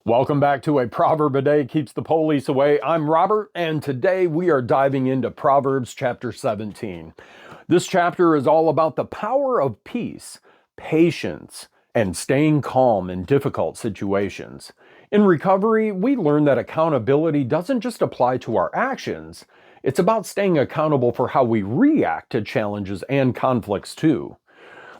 Welcome back to A Proverb a Day Keeps the Police Away. I'm Robert, and today we are diving into Proverbs chapter 17. This chapter is all about the power of peace, patience, and staying calm in difficult situations. In recovery, we learn that accountability doesn't just apply to our actions, it's about staying accountable for how we react to challenges and conflicts too.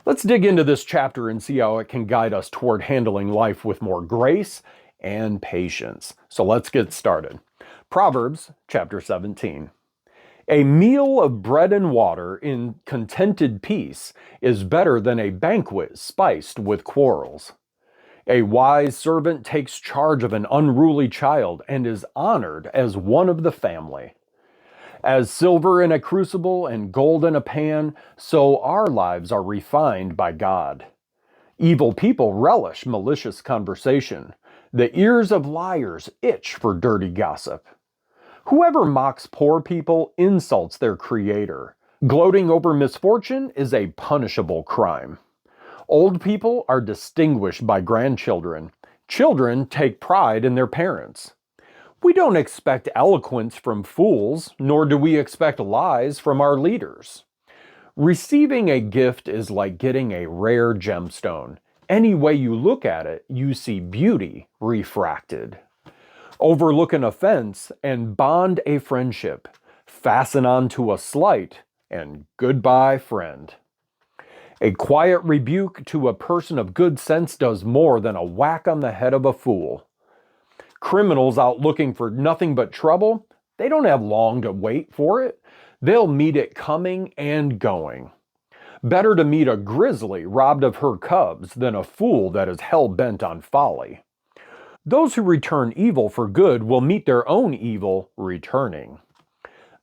Let's dig into this chapter and see how it can guide us toward handling life with more grace and patience. So let's get started. Proverbs chapter 17. A meal of bread and water in contented peace is better than a banquet spiced with quarrels. A wise servant takes charge of an unruly child and is honored as one of the family. As silver in a crucible and gold in a pan, so our lives are refined by God. Evil people relish malicious conversation. The ears of liars itch for dirty gossip. Whoever mocks poor people insults their Creator. Gloating over misfortune is a punishable crime. Old people are distinguished by grandchildren. Children take pride in their parents. We don't expect eloquence from fools, nor do we expect lies from our leaders. Receiving a gift is like getting a rare gemstone. Any way you look at it, you see beauty refracted. Overlook an offense and bond a friendship. Fasten on to a slight and goodbye, friend. A quiet rebuke to a person of good sense does more than a whack on the head of a fool. Criminals out looking for nothing but trouble, they don't have long to wait for it. They'll meet it coming and going. Better to meet a grizzly robbed of her cubs than a fool that is hell-bent on folly. Those who return evil for good will meet their own evil returning.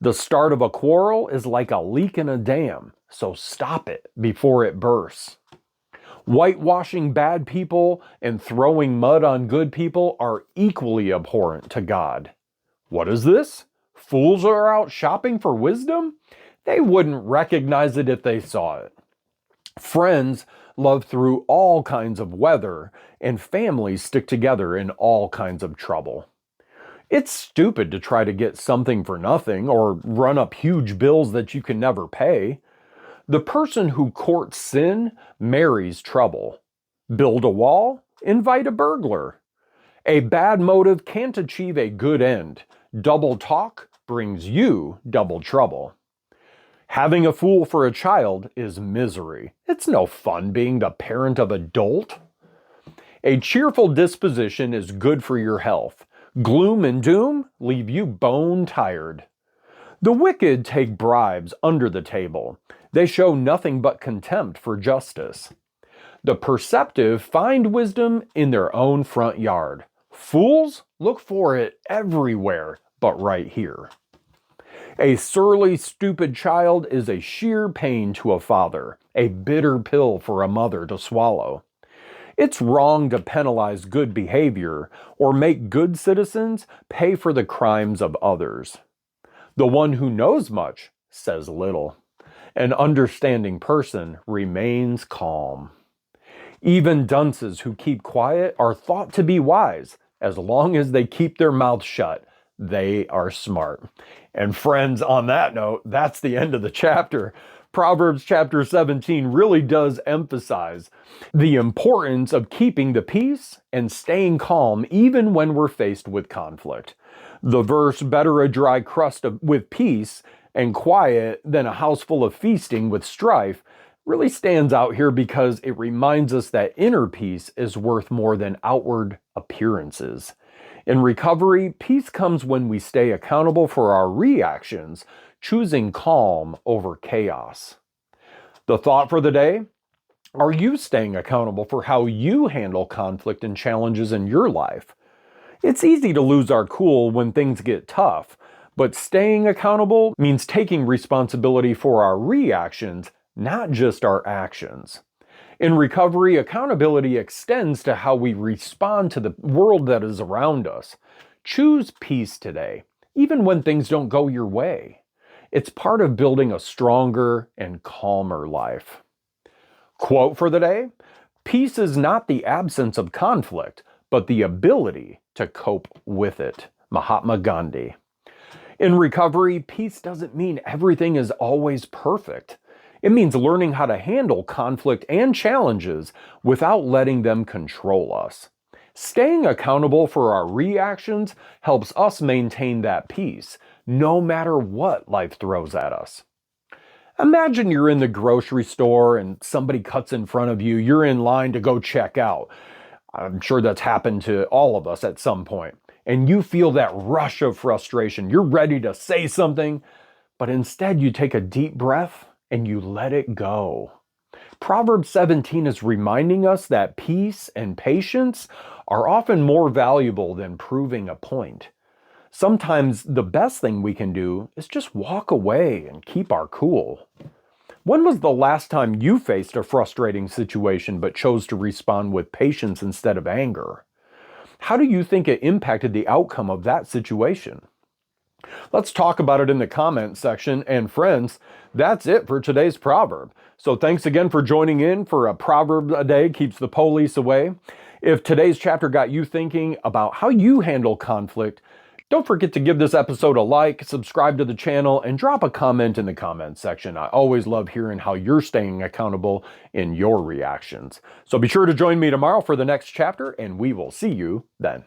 The start of a quarrel is like a leak in a dam, so stop it before it bursts. Whitewashing bad people and throwing mud on good people are equally abhorrent to God. What is this? Fools are out shopping for wisdom? They wouldn't recognize it if they saw it. Friends love through all kinds of weather, and families stick together in all kinds of trouble. It's stupid to try to get something for nothing or run up huge bills that you can never pay. The person who courts sin marries trouble. Build a wall, invite a burglar. A bad motive can't achieve a good end. Double talk brings you double trouble. Having a fool for a child is misery. It's no fun being the parent of a dolt. A cheerful disposition is good for your health. Gloom and doom leave you bone tired. The wicked take bribes under the table. They show nothing but contempt for justice. The perceptive find wisdom in their own front yard. Fools look for it everywhere but right here. A surly, stupid child is a sheer pain to a father, a bitter pill for a mother to swallow. It's wrong to penalize good behavior or make good citizens pay for the crimes of others. The one who knows much says little. An understanding person remains calm. Even dunces who keep quiet are thought to be wise. As long as they keep their mouths shut, they are smart. And friends, on that note, that's the end of the chapter. Proverbs chapter 17 really does emphasize the importance of keeping the peace and staying calm even when we're faced with conflict. The verse, better a dry crust with peace and quiet than a house full of feasting with strife, really stands out here because it reminds us that inner peace is worth more than outward appearances. In recovery, peace comes when we stay accountable for our reactions, choosing calm over chaos. The thought for the day: are you staying accountable for how you handle conflict and challenges in your life? It's easy to lose our cool when things get tough, but staying accountable means taking responsibility for our reactions, not just our actions. In recovery, accountability extends to how we respond to the world that is around us. Choose peace today, even when things don't go your way. It's part of building a stronger and calmer life. Quote for the day: peace is not the absence of conflict, but the ability to cope with it. Mahatma Gandhi. In recovery, peace doesn't mean everything is always perfect. It means learning how to handle conflict and challenges without letting them control us. Staying accountable for our reactions helps us maintain that peace, no matter what life throws at us. Imagine you're in the grocery store and somebody cuts in front of you. You're in line to go check out. I'm sure that's happened to all of us at some point. And you feel that rush of frustration. You're ready to say something, but instead you take a deep breath and you let it go. Proverbs 17 is reminding us that peace and patience are often more valuable than proving a point. Sometimes the best thing we can do is just walk away and keep our cool. When was the last time you faced a frustrating situation but chose to respond with patience instead of anger? How do you think it impacted the outcome of that situation? Let's talk about it in the comment section. And friends, that's it for today's proverb. So thanks again for joining in for a proverb a day keeps the police away. If today's chapter got you thinking about how you handle conflict, don't forget to give this episode a like, subscribe to the channel, and drop a comment in the comment section. I always love hearing how you're staying accountable in your reactions. So be sure to join me tomorrow for the next chapter, and we will see you then.